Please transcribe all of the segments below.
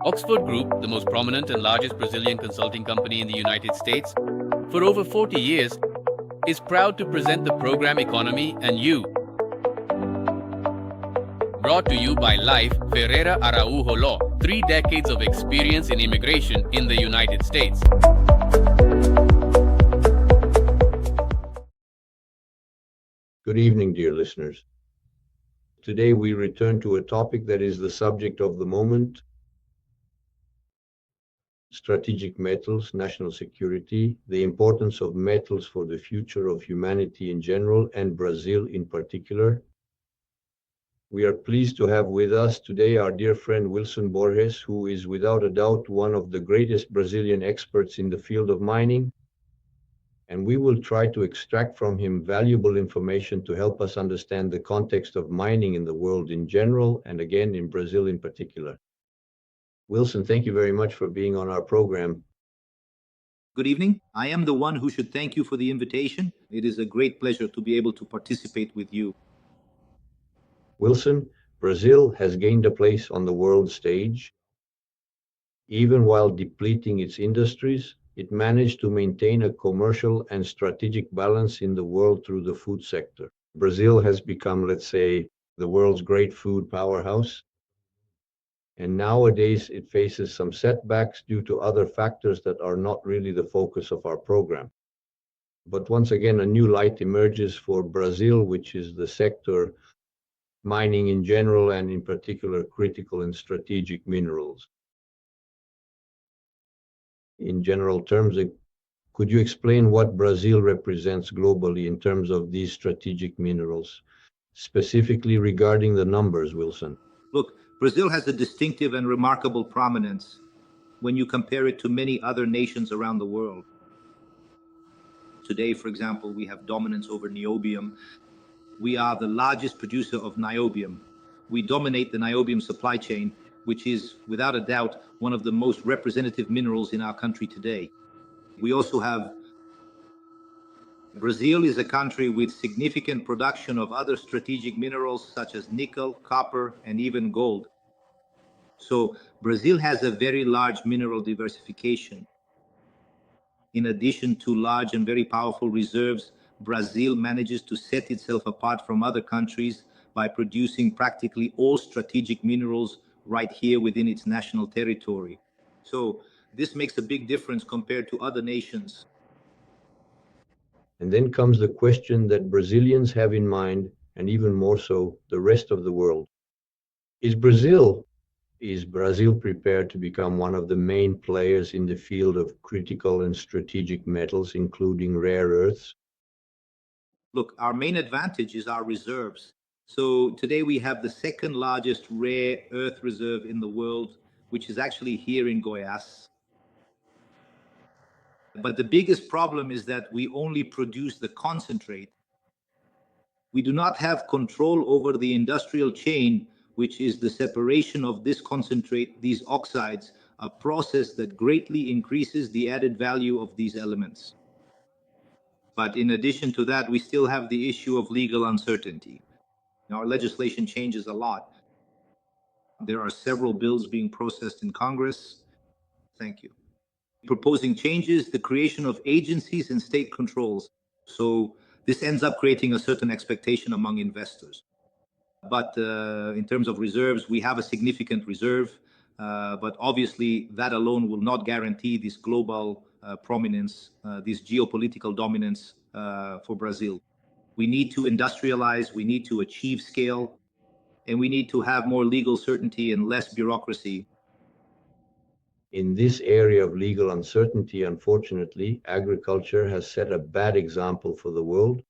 Oxford Group, the most prominent and largest Brazilian consulting company in the United States, for over 40 years, is proud to present the program Economy and You. Brought to you by Life Ferreira Araujo Law, 3 decades of experience in immigration in the United States. Good evening, dear listeners. Today we return to a topic that is the subject of the moment: strategic metals, national security, the importance of metals for the future of humanity in general and Brazil in particular. We are pleased to have with us today our dear friend Wilson Borges, who is without a doubt one of the greatest Brazilian experts in the field of mining, and we will try to extract from him valuable information to help us understand the context of mining in the world in general and again in Brazil in particular. Wilson, thank you very much for being on our program. Good evening. I am the one who should thank you for the invitation. It is a great pleasure to be able to participate with you. Wilson, Brazil has gained a place on the world stage. Even while depleting its industries, it managed to maintain a commercial and strategic balance in the world through the food sector. Brazil has become, let's say, the world's great food powerhouse. And nowadays it faces some setbacks due to other factors that are not really the focus of our program. But once again, a new light emerges for Brazil, which is the sector mining in general and in particular critical and strategic minerals. In general terms, could you explain what Brazil represents globally in terms of these strategic minerals, specifically regarding the numbers, Wilson? Look, Brazil has a distinctive and remarkable prominence when you compare it to many other nations around the world. Today, for example, we have dominance over niobium. We are the largest producer of niobium. We dominate the niobium supply chain, which is, without a doubt, one of the most representative minerals in our country today. We also have Brazil is a country with significant production of other strategic minerals such as nickel, copper, and even gold. So Brazil has a very large mineral diversification. In addition to large and very powerful reserves, Brazil manages to set itself apart from other countries by producing practically all strategic minerals right here within its national territory. So this makes a big difference compared to other nations. And then comes the question that Brazilians have in mind, and even more so, the rest of the world. Is Brazil prepared to become one of the main players in the field of critical and strategic metals, including rare earths? Look, our main advantage is our reserves. So today we have the second largest rare earth reserve in the world, which is actually here in Goiás. But the biggest problem is that we only produce the concentrate. We do not have control over the industrial chain, which is the separation of this concentrate, these oxides, a process that greatly increases the added value of these elements. But in addition to that, we still have the issue of legal uncertainty. Our legislation changes a lot. There are several bills being processed in Congress. Thank you. Proposing changes, the creation of agencies and state controls. So this ends up creating a certain expectation among investors. But in terms of reserves, we have a significant reserve, but obviously that alone will not guarantee this global prominence, this geopolitical dominance for Brazil. We need to industrialize, we need to achieve scale, and we need to have more legal certainty and less bureaucracy. In this area of legal uncertainty, unfortunately, agriculture has set a bad example for the world.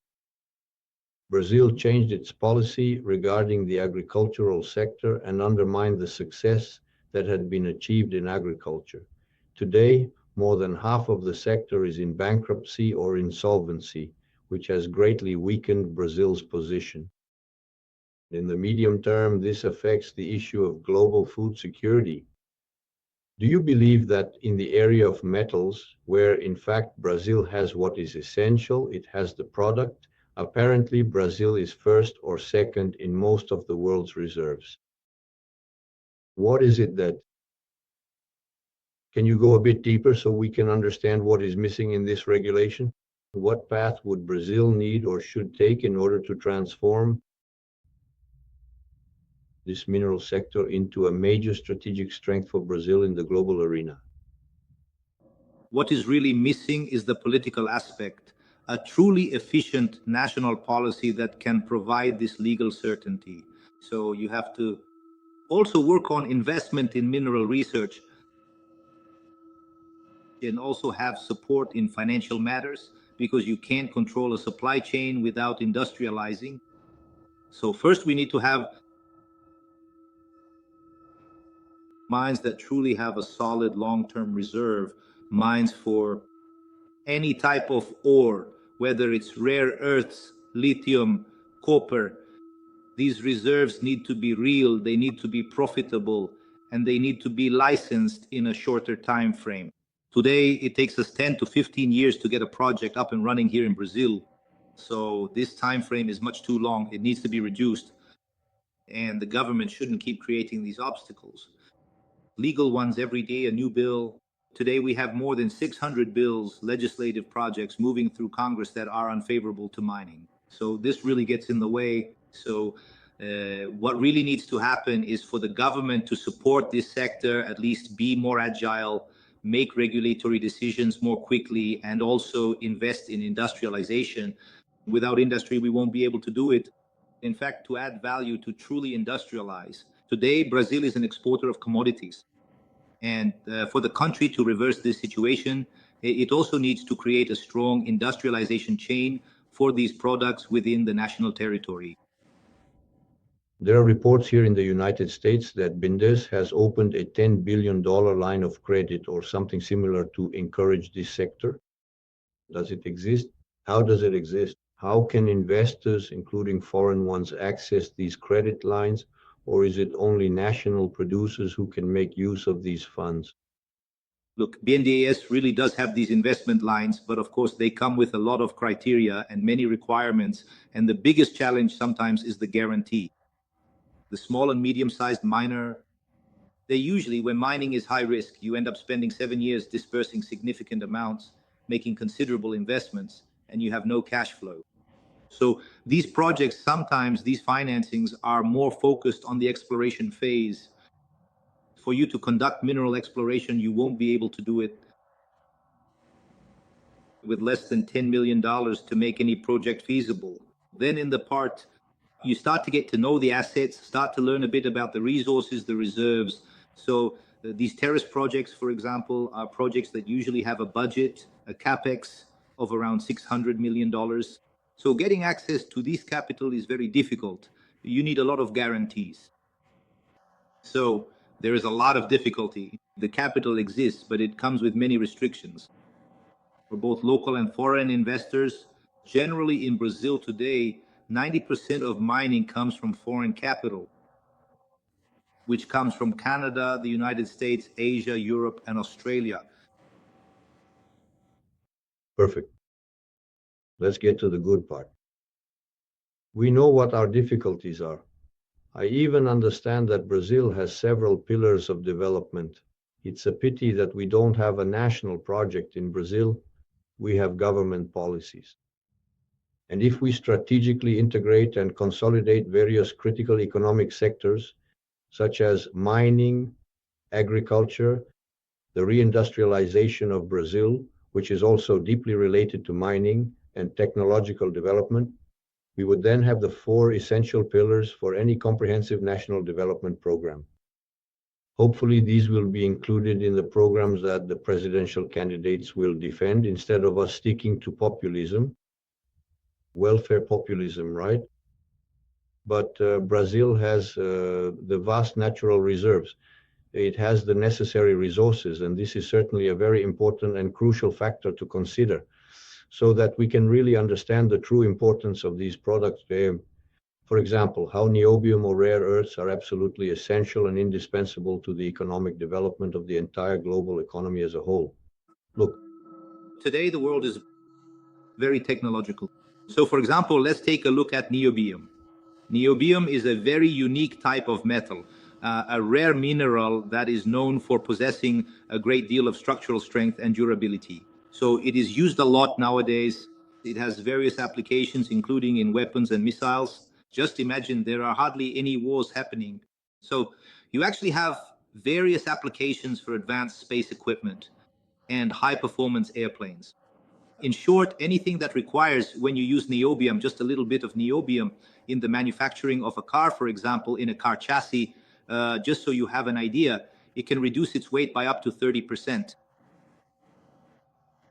Brazil changed its policy regarding the agricultural sector and undermined the success that had been achieved in agriculture. Today, more than half of the sector is in bankruptcy or insolvency, which has greatly weakened Brazil's position. In the medium term, this affects the issue of global food security. Do you believe that in the area of metals, where in fact Brazil has what is essential, it has the product, Apparently, Brazil is first or second in most of the world's reserves. What is it that? Can you go a bit deeper so we can understand what is missing in this regulation? What path would Brazil need or should take in order to transform this mineral sector into a major strategic strength for Brazil in the global arena? What is really missing is the political aspect, a truly efficient national policy that can provide this legal certainty. So you have to also work on investment in mineral research and also have support in financial matters because you can't control a supply chain without industrializing. So first we need to have mines that truly have a solid long-term reserve, mines for any type of ore, whether it's rare earths, lithium, copper. These reserves need to be real, they need to be profitable, and they need to be licensed in a shorter time frame. Today, it takes us 10 to 15 years to get a project up and running here in Brazil. So this time frame is much too long. It needs to be reduced, and the government shouldn't keep creating these obstacles. Legal ones every day, a new bill. Today, we have more than 600 bills, legislative projects moving through Congress that are unfavorable to mining. So this really gets in the way. So what really needs to happen is for the government to support this sector, at least be more agile, make regulatory decisions more quickly, and also invest in industrialization. Without industry, we won't be able to do it. In fact, to add value, to truly industrialize. Today, Brazil is an exporter of commodities. And for the country to reverse this situation, it also needs to create a strong industrialization chain for these products within the national territory. There are reports here in the United States that BNDES has opened a $10 billion line of credit or something similar to encourage this sector. Does it exist? How does it exist? How can investors, including foreign ones, access these credit lines? Or is it only national producers who can make use of these funds? Look, BNDES really does have these investment lines, but of course they come with a lot of criteria and many requirements. And the biggest challenge sometimes is the guarantee. The small and medium-sized miner, they usually, when mining is high risk, you end up spending 7 years dispersing significant amounts, making considerable investments, and you have no cash flow. So these projects, sometimes these financings are more focused on the exploration phase. For you to conduct mineral exploration, you won't be able to do it with less than $10 million to make any project feasible. Then in the part, you start to get to know the assets, start to learn a bit about the resources, the reserves. So these terrace projects, for example, are projects that usually have a budget, a capex of around $600 million. So getting access to this capital is very difficult. You need a lot of guarantees. So there is a lot of difficulty. The capital exists, but it comes with many restrictions. For both local and foreign investors, generally in Brazil today, 90% of mining comes from foreign capital, which comes from Canada, the United States, Asia, Europe, and Australia. Perfect. Let's get to the good part. We know what our difficulties are. I even understand that Brazil has several pillars of development. It's a pity that we don't have a national project in Brazil. We have government policies. And if we strategically integrate and consolidate various critical economic sectors, such as mining, agriculture, the reindustrialization of Brazil, which is also deeply related to mining and technological development, we would then have the four essential pillars for any comprehensive national development program. Hopefully, these will be included in the programs that the presidential candidates will defend instead of us sticking to populism, welfare populism, right? But Brazil has the vast natural reserves. It has the necessary resources, and this is certainly a very important and crucial factor to consider so that we can really understand the true importance of these products. For example, how niobium or rare earths are absolutely essential and indispensable to the economic development of the entire global economy as a whole. Look, Today, the world is very technological. So, for example, let's take a look at niobium. Niobium is a very unique type of metal, a rare mineral that is known for possessing a great deal of structural strength and durability. So it is used a lot nowadays. It has various applications, including in weapons and missiles. Just imagine there are hardly any wars happening. So you actually have various applications for advanced space equipment and high performance airplanes. In short, anything that requires, when you use niobium, just a little bit of niobium in the manufacturing of a car, for example, in a car chassis, just so you have an idea, it can reduce its weight by up to 30%.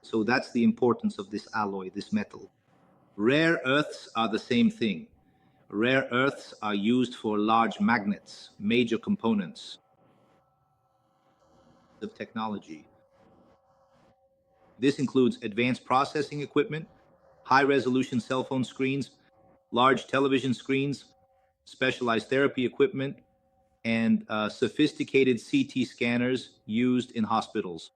So that's the importance of this alloy, this metal. Rare earths are the same thing. Rare earths are used for large magnets, major components of technology. This includes advanced processing equipment, high resolution cell phone screens, large television screens, specialized therapy equipment, and sophisticated CT scanners used in hospitals.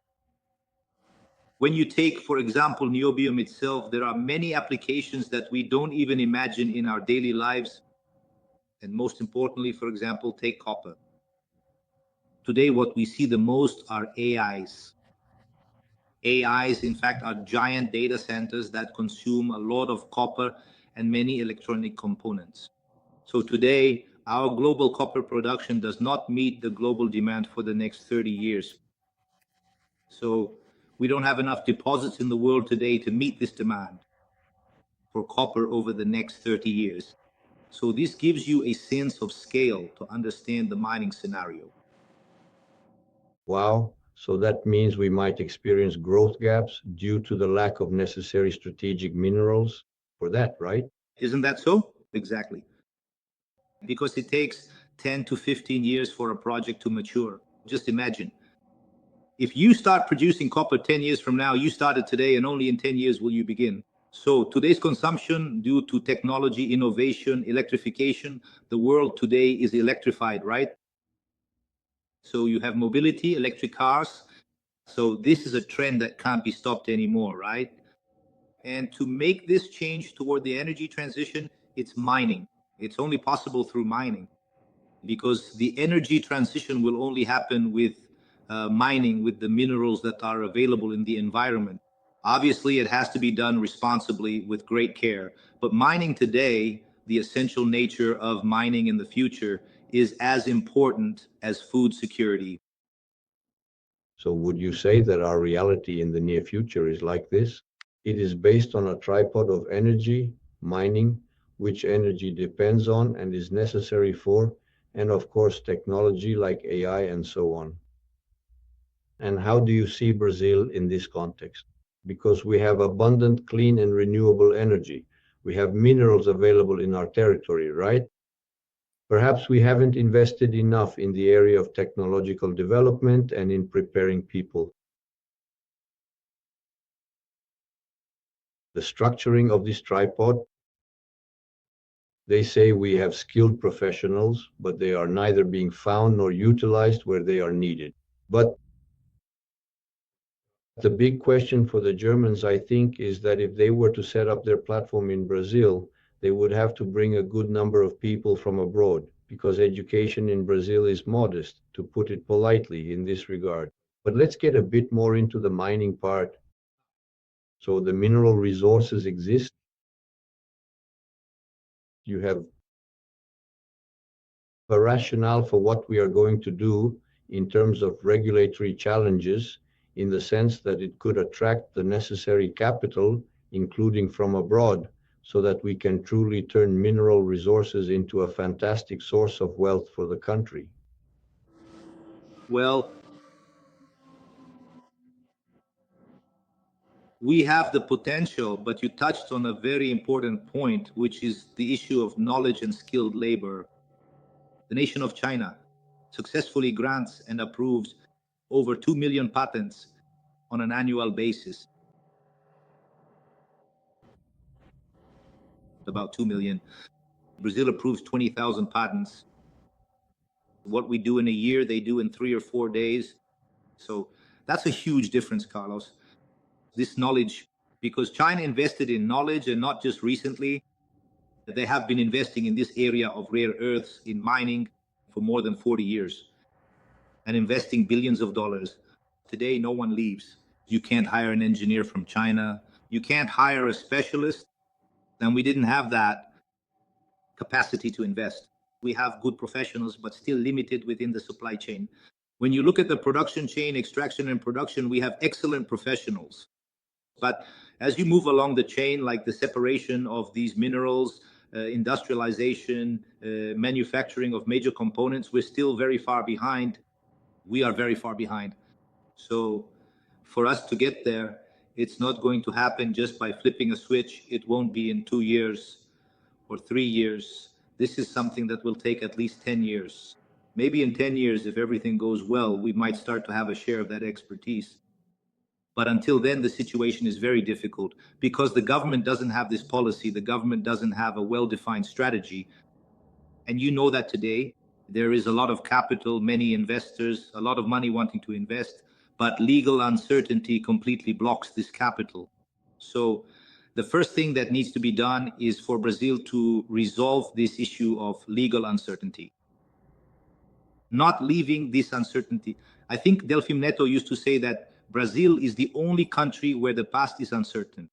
When you take, for example, niobium itself, there are many applications that we don't even imagine in our daily lives. And most importantly, for example, take copper. Today, what we see the most are AIs. AIs, in fact, are giant data centers that consume a lot of copper and many electronic components. So today, our global copper production does not meet the global demand for the next 30 years. So we don't have enough deposits in the world today to meet this demand for copper over the next 30 years. So this gives you a sense of scale to understand the mining scenario. Wow. So that means we might experience growth gaps due to the lack of necessary strategic minerals for that, right? Isn't that so? Exactly. Because it takes 10 to 15 years for a project to mature. Just imagine. If you start producing copper 10 years from now, you started today, and only in 10 years will you begin. So today's consumption, due to technology, innovation, electrification, the world today is electrified, right? So you have mobility, electric cars. So this is a trend that can't be stopped anymore, right? And to make this change toward the energy transition, it's mining. It's only possible through mining, because the energy transition will only happen with mining, with the minerals that are available in the environment. Obviously, it has to be done responsibly with great care. But mining today, the essential nature of mining in the future, is as important as food security. So would you say that our reality in the near future is like this? It is based on a tripod of energy, mining, which energy depends on and is necessary for, and of course, technology like AI and so on. And how do you see Brazil in this context? Because we have abundant, clean, and renewable energy. We have minerals available in our territory, right? Perhaps we haven't invested enough in the area of technological development and in preparing people. The structuring of this tripod, they say we have skilled professionals, but they are neither being found nor utilized where they are needed. But the big question for the Germans, I think, is that if they were to set up their platform in Brazil, they would have to bring a good number of people from abroad, because education in Brazil is modest, to put it politely, in this regard. But let's get a bit more into the mining part. So the mineral resources exist. You have a rationale for what we are going to do in terms of regulatory challenges, in the sense that it could attract the necessary capital, including from abroad, so that we can truly turn mineral resources into a fantastic source of wealth for the country. Well, we have the potential, but you touched on a very important point, which is the issue of knowledge and skilled labor. The nation of China successfully grants and approves over 2 million patents on an annual basis. About 2 million. Brazil approves 20,000 patents. What we do in a year, they do in 3 or 4 days. So that's a huge difference, Carlos. This knowledge because China invested in knowledge, and not just recently. They have been investing in this area of rare earths in mining for more than 40 years and investing billions of dollars. Today, no one leaves. You can't hire an engineer from China. You can't hire a specialist. And we didn't have that capacity to invest. We have good professionals, but still limited within the supply chain. When you look at the production chain, extraction and production, we have excellent professionals. But as you move along the chain, like the separation of these minerals, industrialization, manufacturing of major components, we're still very far behind. We are very far behind. So for us to get there, it's not going to happen just by flipping a switch. It won't be in 2 years or 3 years. This is something that will take at least 10 years. Maybe in 10 years, if everything goes well, we might start to have a share of that expertise. But until then, the situation is very difficult because the government doesn't have this policy. The government doesn't have a well-defined strategy. And you know that today there is a lot of capital, many investors, a lot of money wanting to invest, but legal uncertainty completely blocks this capital. So the first thing that needs to be done is for Brazil to resolve this issue of legal uncertainty, not leaving this uncertainty. I think Delfim Neto used to say that Brazil is the only country where the past is uncertain.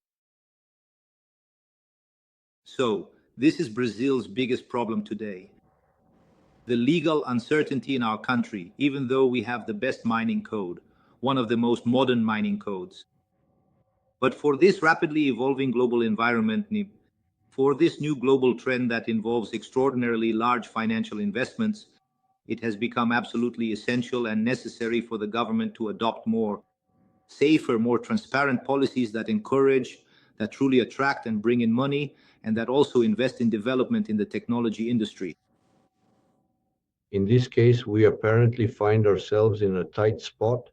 So this is Brazil's biggest problem today. The legal uncertainty in our country, even though we have the best mining code, one of the most modern mining codes. But for this rapidly evolving global environment, for this new global trend that involves extraordinarily large financial investments, it has become absolutely essential and necessary for the government to adopt more safer, more transparent policies that encourage, that truly attract and bring in money, and that also invest in development in the technology industry. In this case, we apparently find ourselves in a tight spot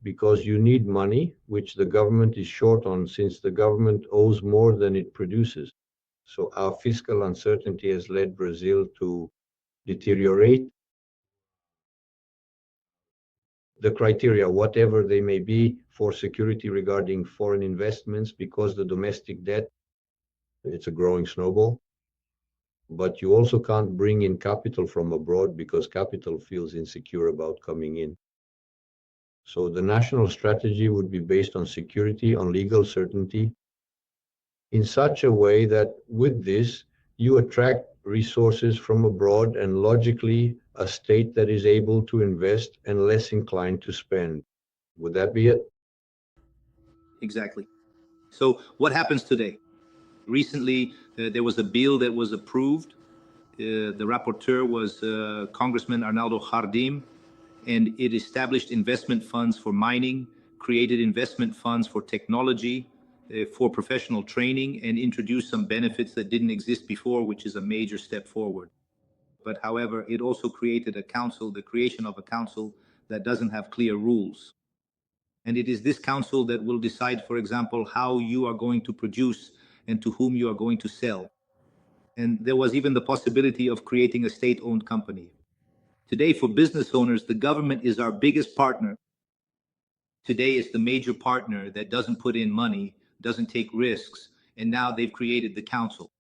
because you need money, which the government is short on since the government owes more than it produces. So our fiscal uncertainty has led Brazil to deteriorate the criteria, whatever they may be, for security regarding foreign investments, because the domestic debt, it's a growing snowball. But you also can't bring in capital from abroad because capital feels insecure about coming in. So the national strategy would be based on security, on legal certainty, in such a way that with this, you attract resources from abroad and logically a state that is able to invest and less inclined to spend. Would that be it? Exactly. So what happens today? Recently, there was a bill that was approved. The rapporteur was Congressman Arnaldo Jardim, and it established investment funds for mining, created investment funds for technology, for professional training, and introduced some benefits that didn't exist before, which is a major step forward. But however, it also created a council, the creation of a council that doesn't have clear rules. And it is this council that will decide, for example, how you are going to produce and to whom you are going to sell. And there was even the possibility of creating a state-owned company. Today, for business owners, the government is our biggest partner. Today, it's the major partner that doesn't put in money, doesn't take risks, and now they've created the council.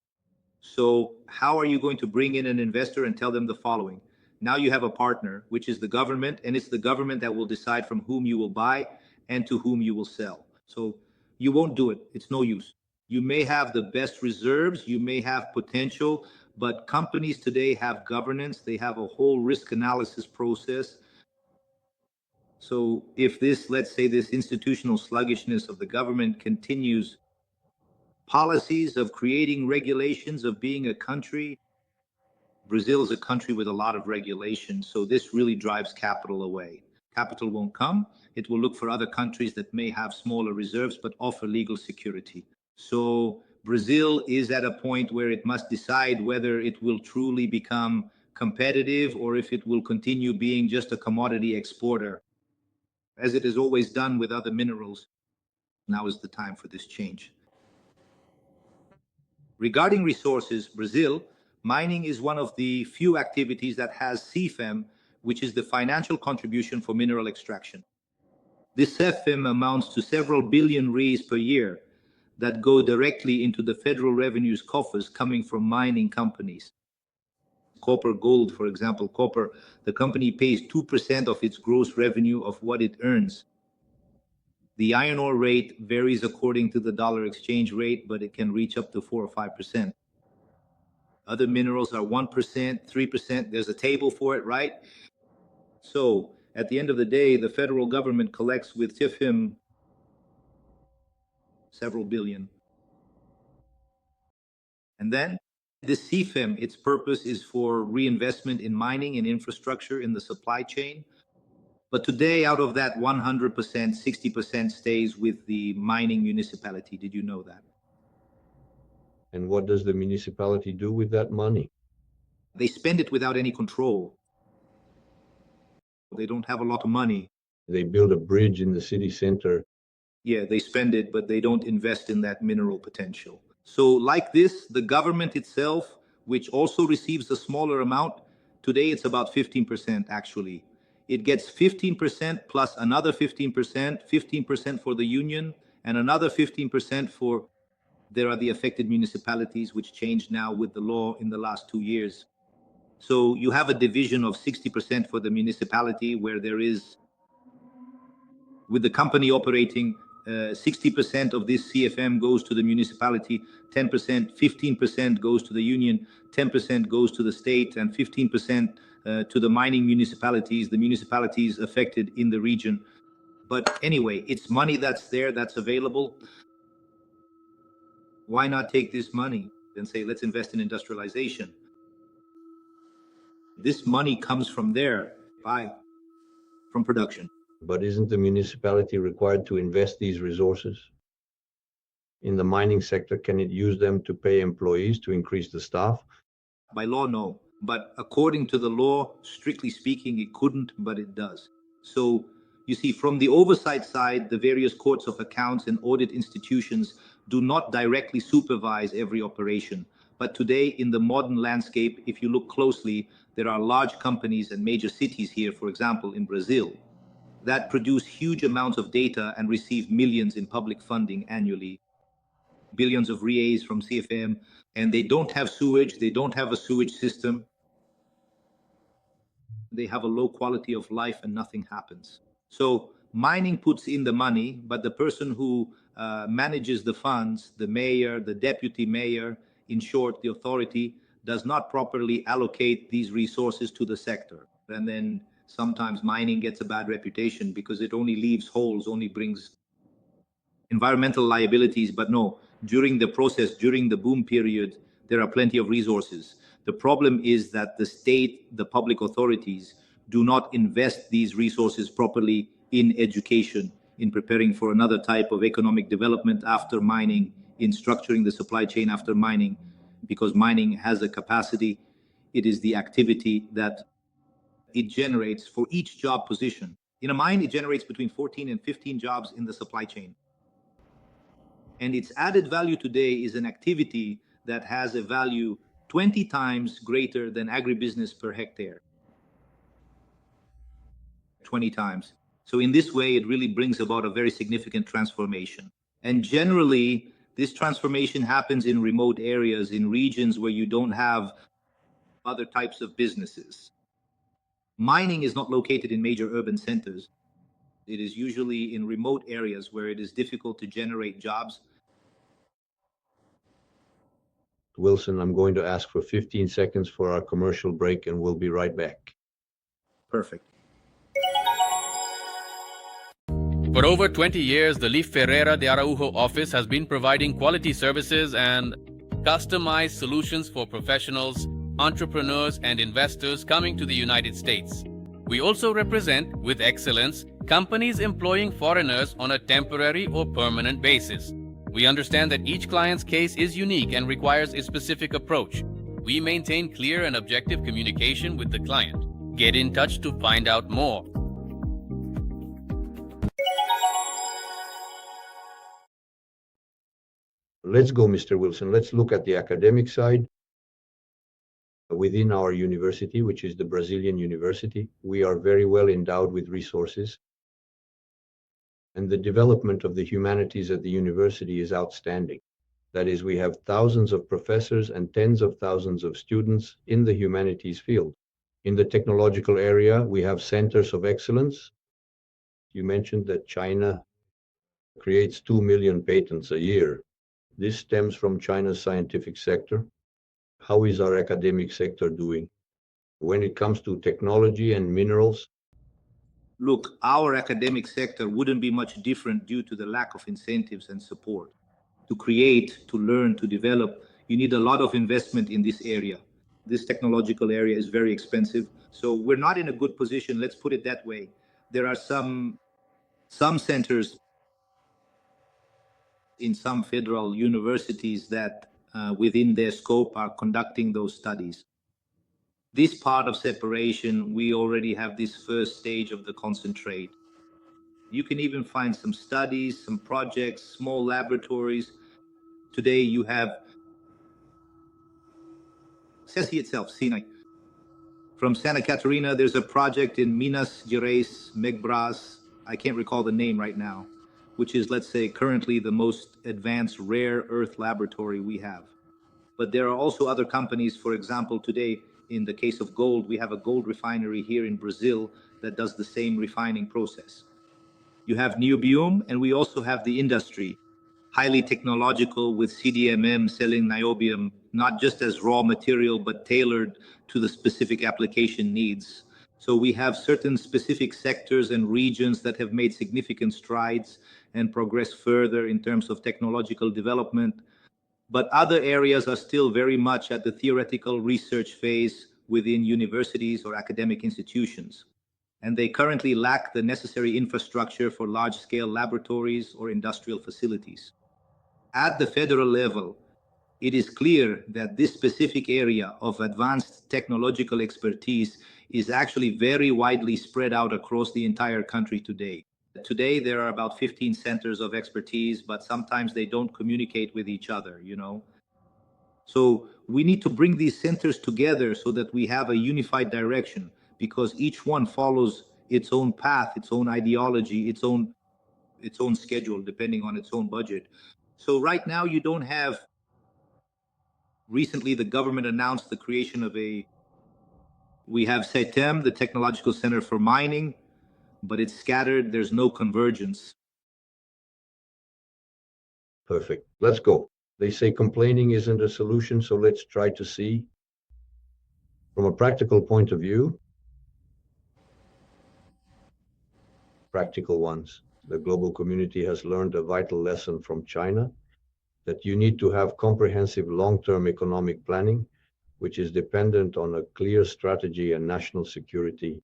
So how are you going to bring in an investor and tell them the following? Now you have a partner, which is the government, and it's the government that will decide from whom you will buy and to whom you will sell. So you won't do it. It's no use. You may have the best reserves, you may have potential, but companies today have governance, they have a whole risk analysis process. So if this, let's say, this institutional sluggishness of the government continues, policies of creating regulations, of being a country, Brazil is a country with a lot of regulations, so this really drives capital away. Capital won't come. It will look for other countries that may have smaller reserves but offer legal security. So Brazil is at a point where it must decide whether it will truly become competitive or if it will continue being just a commodity exporter, as it has always done with other minerals. Now is the time for this change. Regarding resources, Brazil, mining is one of the few activities that has CFEM, which is the financial contribution for mineral extraction. This CFEM amounts to several billion reais per year. that go directly into the federal revenues coffers coming from mining companies. Copper, gold, for example, copper, the company pays 2% of its gross revenue of what it earns. The iron ore rate varies according to the dollar exchange rate, but it can reach up to 4 or 5%. Other minerals are 1%, 3%. There's a table for it, right? So at the end of the day, the federal government collects with TIFIM several billion. And then the CFIM, its purpose is for reinvestment in mining and infrastructure in the supply chain. But today, out of that 100%, 60% stays with the mining municipality. Did you know that? And what does the municipality do with that money? They spend it without any control. They don't have a lot of money. They build a bridge in the city center. Yeah, they spend it, but they don't invest in that mineral potential. So like this, the government itself, which also receives a smaller amount, today it's about 15% actually. It gets 15% plus another 15%, 15% for the union, and another 15% for, there are the affected municipalities, which changed now with the law in the last 2 years. So you have a division of 60% for the municipality, where there is, with the company operating, 60% of this CFM goes to the municipality, 10%, 15% goes to the union, 10% goes to the state, and 15% to the mining municipalities, the municipalities affected in the region. But anyway, it's money that's there, that's available. Why not take this money and say, let's invest in industrialization? This money comes from there, from production. But isn't the municipality required to invest these resources? In the mining sector, can it use them to pay employees to increase the staff? By law, no. But according to the law, strictly speaking, it couldn't, but it does. So you see, from the oversight side, the various courts of accounts and audit institutions do not directly supervise every operation. But today, in the modern landscape, if you look closely, there are large companies and major cities here, for example, in Brazil, that produce huge amounts of data and receive millions in public funding annually, billions of reais from CFM, and they don't have sewage, they don't have a sewage system. They have a low quality of life and nothing happens. So mining puts in the money, but the person who manages the funds, the mayor, the deputy mayor, in short, the authority, does not properly allocate these resources to the sector. And then sometimes mining gets a bad reputation because it only leaves holes, only brings environmental liabilities. But no, during the process, during the boom period, there are plenty of resources. The problem is that the state, the public authorities, do not invest these resources properly in education, in preparing for another type of economic development after mining, in structuring the supply chain after mining, because mining has a capacity. It is the activity that it generates for each job position. In a mine, it generates between 14 and 15 jobs in the supply chain. And its added value today is an activity that has a value 20 times greater than agribusiness per hectare. 20 times. So in this way, it really brings about a very significant transformation. And generally, this transformation happens in remote areas, in regions where you don't have other types of businesses. Mining is not located in major urban centers. It is usually in remote areas where it is difficult to generate jobs. Wilson, I'm going to ask for 15 seconds for our commercial break, and we'll be right back. Perfect. For over 20 years, the Leaf Ferreira de Araujo office has been providing quality services and customized solutions for professionals, entrepreneurs, and investors coming to the United States. We also represent, with excellence, companies employing foreigners on a temporary or permanent basis. We understand that each client's case is unique and requires a specific approach. We maintain clear and objective communication with the client. Get in touch to find out more. Let's go, Mr. Wilson. Let's look at the academic side. Within our university, which is the Brazilian University, we are very well endowed with resources. And the development of the humanities at the university is outstanding. That is, we have thousands of professors and tens of thousands of students in the humanities field. In the technological area, we have centers of excellence. You mentioned that China creates 2 million patents a year. This stems from China's scientific sector. How is our academic sector doing? When it comes to technology and minerals, Look, our academic sector wouldn't be much different due to the lack of incentives and support. To create, to learn, to develop, you need a lot of investment in this area. This technological area is very expensive. So we're not in a good position, let's put it that way. There are some centers in some federal universities that within their scope are conducting those studies. This part of separation, we already have this first stage of the concentrate. You can even find some studies, some projects, small laboratories. Today you have Ceci itself, Sinai. From Santa Catarina, there's a project in Minas Gerais, Megbras, I can't recall the name right now, which is, let's say, currently the most advanced rare earth laboratory we have. But there are also other companies, for example, today, in the case of gold, we have a gold refinery here in Brazil that does the same refining process. You have niobium, and we also have the industry, highly technological with CDMM selling niobium, not just as raw material, but tailored to the specific application needs. So we have certain specific sectors and regions that have made significant strides and progressed further in terms of technological development. But other areas are still very much at the theoretical research phase within universities or academic institutions, and they currently lack the necessary infrastructure for large-scale laboratories or industrial facilities. At the federal level, it is clear that this specific area of advanced technological expertise is actually very widely spread out across the entire country today. Today, there are about 15 centers of expertise, but sometimes they don't communicate with each other, you know. So we need to bring these centers together so that we have a unified direction, because each one follows its own path, its own ideology, its own schedule, depending on its own budget. So right now you don't have. Recently, the government announced the creation of we have CETEM, the Technological Center for Mining, but it's scattered. There's no convergence. perfect. Let's go. They say complaining isn't a solution, so let's try to see from a practical point of view, practical ones. The global community has learned a vital lesson from China that you need to have comprehensive long-term economic planning, which is dependent on a clear strategy and national security.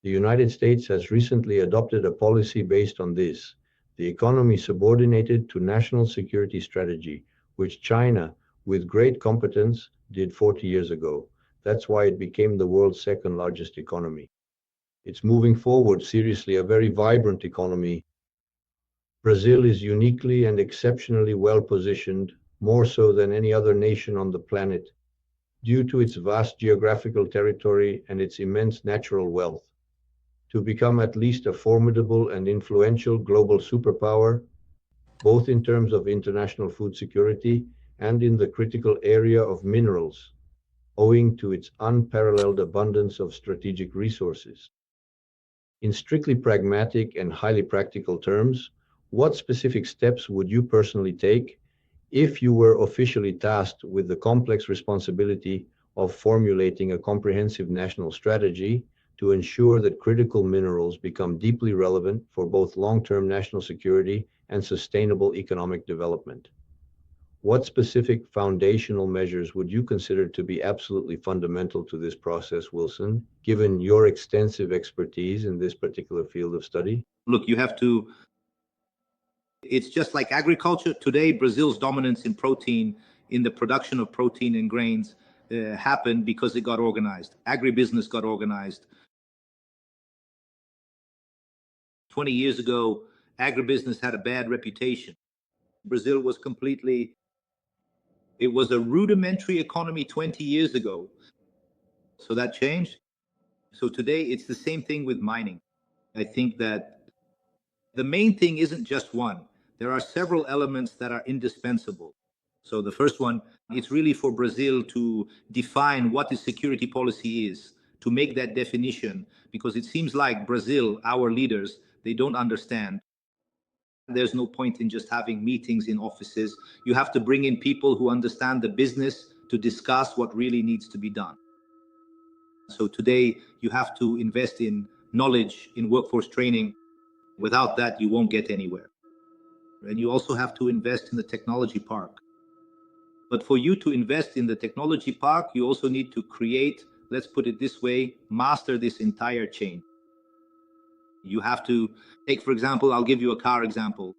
The United States has recently adopted a policy based on this, the economy subordinated to national security strategy, which China, with great competence, did 40 years ago. That's why it became the world's second largest economy. It's moving forward seriously, a very vibrant economy. Brazil is uniquely and exceptionally well positioned, more so than any other nation on the planet, due to its vast geographical territory and its immense natural wealth, to become at least a formidable and influential global superpower, both in terms of international food security and in the critical area of minerals, owing to its unparalleled abundance of strategic resources. In strictly pragmatic and highly practical terms, what specific steps would you personally take if you were officially tasked with the complex responsibility of formulating a comprehensive national strategy to ensure that critical minerals become deeply relevant for both long-term national security and sustainable economic development? What specific foundational measures would you consider to be absolutely fundamental to this process, Wilson, given your extensive expertise in this particular field of study? Look, you have to. It's just like agriculture. Today, Brazil's dominance in protein, in the production of protein and grains, happened because it got organized. Agribusiness got organized. 20 years ago, agribusiness had a bad reputation. Brazil was it was a rudimentary economy 20 years ago. So that changed. So today, it's the same thing with mining. I think that The main thing isn't just one. There are several elements that are indispensable. So the first one, it's really for Brazil to define what the security policy is, to make that definition, because it seems like Brazil, our leaders, they don't understand. There's no point in just having meetings in offices. You have to bring in people who understand the business to discuss what really needs to be done. So today you have to invest in knowledge, in workforce training. Without that, you won't get anywhere. And you also have to invest in the technology park. But for you to invest in the technology park, you also need to create, let's put it this way, master this entire chain. You have to take, for example, I'll give you a car example.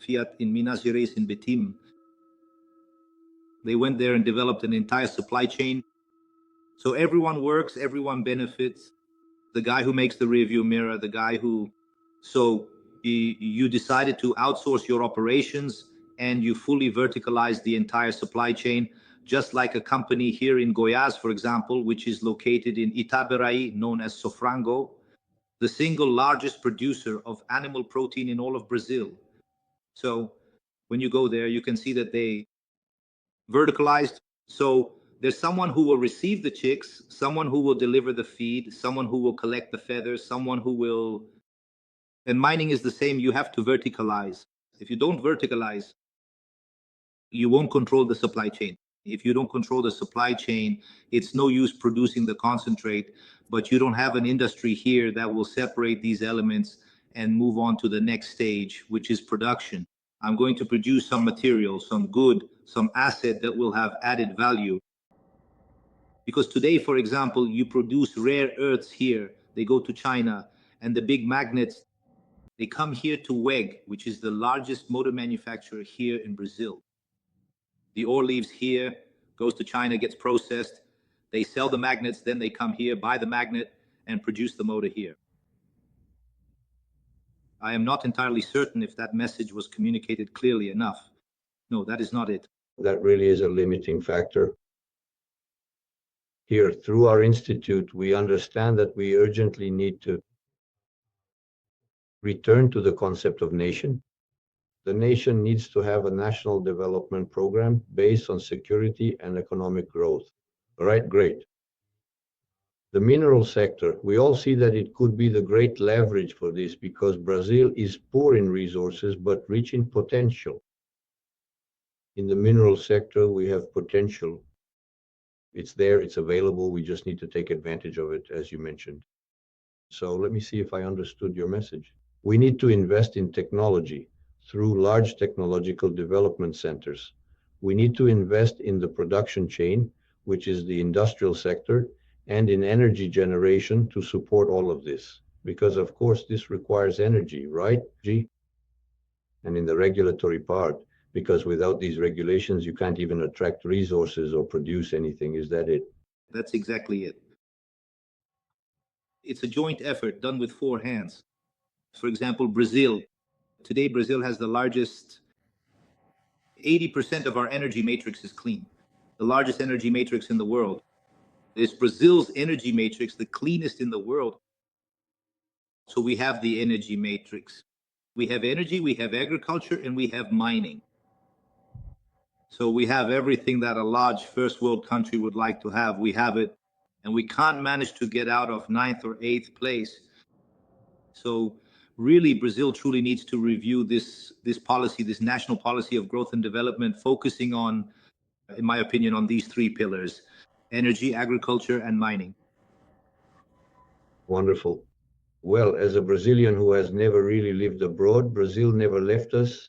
Fiat in Minas Gerais in Betim. They went there and developed an entire supply chain. So everyone works, everyone benefits. The guy who makes the rearview mirror, the guy who... So you decided to outsource your operations and you fully verticalized the entire supply chain, just like a company here in Goiás, for example, which is located in Itaberaí, known as Sofrango, the single largest producer of animal protein in all of Brazil. So when you go there, you can see that they verticalized. So there's someone who will receive the chicks, someone who will deliver the feed, someone who will collect the feathers, someone who will... And mining is the same. You have to verticalize. If you don't verticalize, you won't control the supply chain. If you don't control the supply chain, it's no use producing the concentrate, but you don't have an industry here that will separate these elements and move on to the next stage, which is production. I'm going to produce some material, some good, some asset that will have added value. Because today, for example, you produce rare earths here, they go to China, and the big magnets, they come here to WEG, which is the largest motor manufacturer here in Brazil. The ore leaves here, goes to China, gets processed. They sell the magnets, then they come here, buy the magnet, and produce the motor here. I am not entirely certain if that message was communicated clearly enough. No, that is not it. That really is a limiting factor. Here, through our institute, we understand that we urgently need to return to the concept of nation. The nation needs to have a national development program based on security and economic growth. All right, great. The mineral sector, we all see that it could be the great leverage for this because Brazil is poor in resources but rich in potential. In the mineral sector, we have potential. It's there, it's available, we just need to take advantage of it, as you mentioned. So let me see if I understood your message. We need to invest in technology through large technological development centers. We need to invest in the production chain, which is the industrial sector, and in energy generation to support all of this. Because of course this requires energy, right? And in the regulatory part, because without these regulations, you can't even attract resources or produce anything. Is that it? That's exactly it. It's a joint effort done with four hands. For example, Brazil. Today, Brazil has the largest, 80% of our energy matrix is clean. The largest energy matrix in the world. Is Brazil's energy matrix the cleanest in the world? So we have the energy matrix. We have energy, we have agriculture, and we have mining. So we have everything that a large first world country would like to have. We have it, and we can't manage to get out of 9th or 8th place. So really, Brazil truly needs to review this policy, this national policy of growth and development, focusing on, in my opinion, on these three pillars: energy, agriculture, and mining. Wonderful. Well, as a Brazilian who has never really lived abroad, Brazil never left us.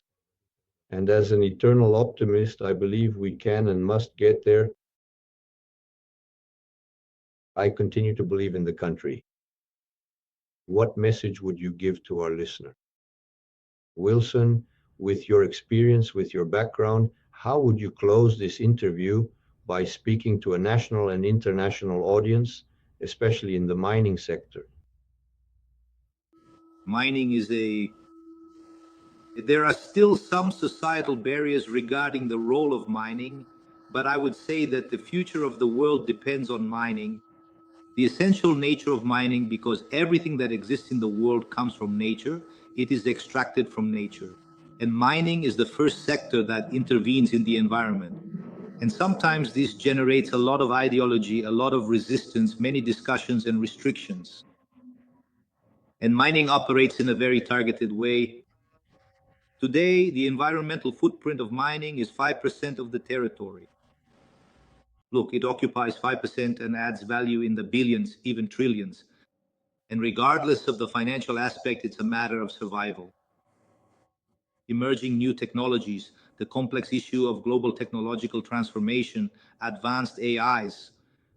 And as an eternal optimist, I believe we can and must get there. I continue to believe in the country. What message would you give to our listener? Wilson, with your experience, with your background, how would you close this interview by speaking to a national and international audience, especially in the mining sector? Mining is there are still some societal barriers regarding the role of mining, but I would say that the future of the world depends on mining. The essential nature of mining, because everything that exists in the world comes from nature, it is extracted from nature. And mining is the first sector that intervenes in the environment. And sometimes this generates a lot of ideology, a lot of resistance, many discussions and restrictions. And mining operates in a very targeted way. Today, the environmental footprint of mining is 5% of the territory. Look, it occupies 5% and adds value in the billions, even trillions. And regardless of the financial aspect, it's a matter of survival. Emerging new technologies, the complex issue of global technological transformation, advanced AIs,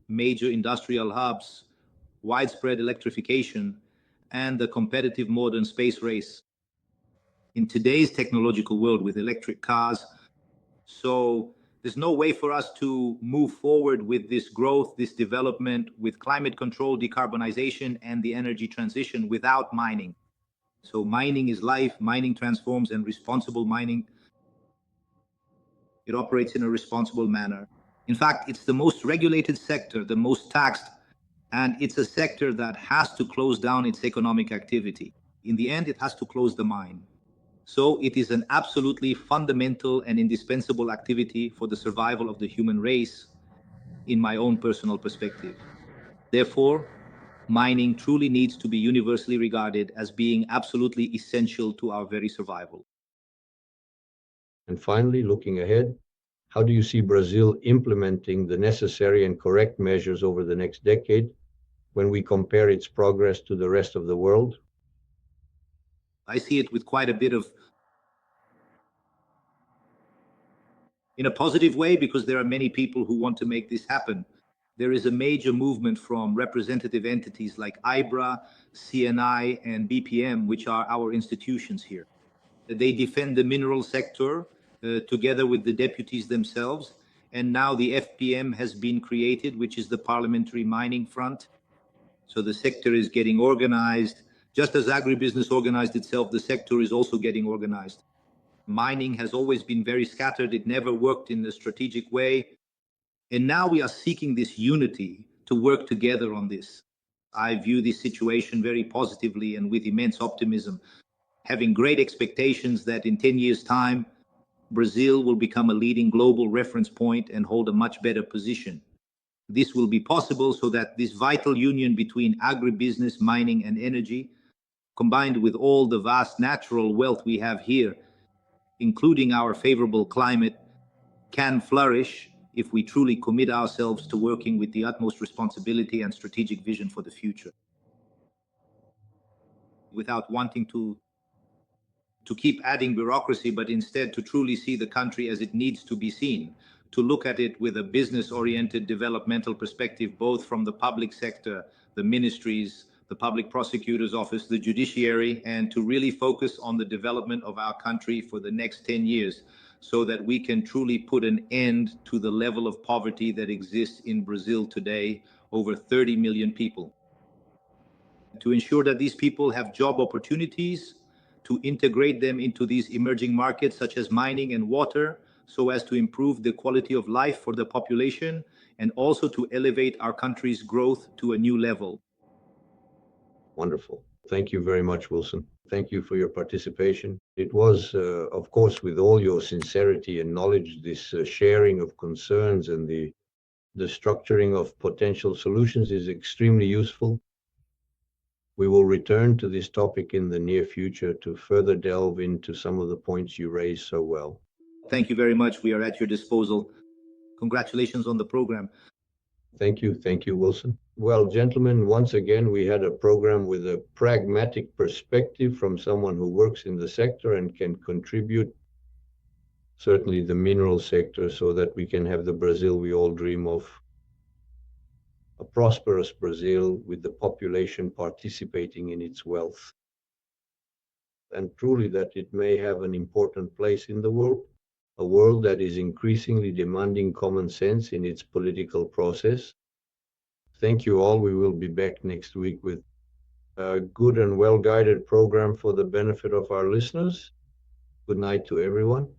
major industrial hubs, widespread electrification, and the competitive modern space race. In today's technological world with electric cars, so there's no way for us to move forward with this growth, this development, with climate control, decarbonization, and the energy transition without mining. So mining is life, mining transforms, and responsible mining, it operates in a responsible manner. In fact, it's the most regulated sector, the most taxed, and it's a sector that has to close down its economic activity. In the end, it has to close the mine. So it is an absolutely fundamental and indispensable activity for the survival of the human race, in my own personal perspective. Therefore, mining truly needs to be universally regarded as being absolutely essential to our very survival. And finally, looking ahead, how do you see Brazil implementing the necessary and correct measures over the next decade when we compare its progress to the rest of the world? I see it with quite a bit of, in a positive way, because there are many people who want to make this happen. There is a major movement from representative entities like IBRA, CNI, and BPM, which are our institutions here. They defend the mineral sector together with the deputies themselves. And now the FPM has been created, which is the Parliamentary Mining Front. So the sector is getting organized. Just as agribusiness organized itself, the sector is also getting organized. Mining has always been very scattered. It never worked in a strategic way. And now we are seeking this unity to work together on this. I view this situation very positively and with immense optimism, having great expectations that in 10 years' time, Brazil will become a leading global reference point and hold a much better position. This will be possible so that this vital union between agribusiness, mining, and energy, combined with all the vast natural wealth we have here, including our favorable climate, can flourish if we truly commit ourselves to working with the utmost responsibility and strategic vision for the future. Without wanting to keep adding bureaucracy, but instead to truly see the country as it needs to be seen, to look at it with a business-oriented developmental perspective, both from the public sector, the ministries, the public prosecutor's office, the judiciary, and to really focus on the development of our country for the next 10 years, so that we can truly put an end to the level of poverty that exists in Brazil today, over 30 million people. To ensure that these people have job opportunities, to integrate them into these emerging markets such as mining and water, so as to improve the quality of life for the population, and also to elevate our country's growth to a new level. Wonderful. Thank you very much, Wilson. Thank you for your participation. It was, of course, with all your sincerity and knowledge, this sharing of concerns and the structuring of potential solutions is extremely useful. We will return to this topic in the near future to further delve into some of the points you raised so well. Thank you very much. We are at your disposal. Congratulations on the program. Thank you. Thank you, Wilson. Well, gentlemen, once again, we had a program with a pragmatic perspective from someone who works in the sector and can contribute, certainly the mineral sector, so that we can have the Brazil we all dream of. A prosperous Brazil with the population participating in its wealth. And truly that it may have an important place in the world, a world that is increasingly demanding common sense in its political process. Thank you all. We will be back next week with a good and well-guided program for the benefit of our listeners. Good night to everyone.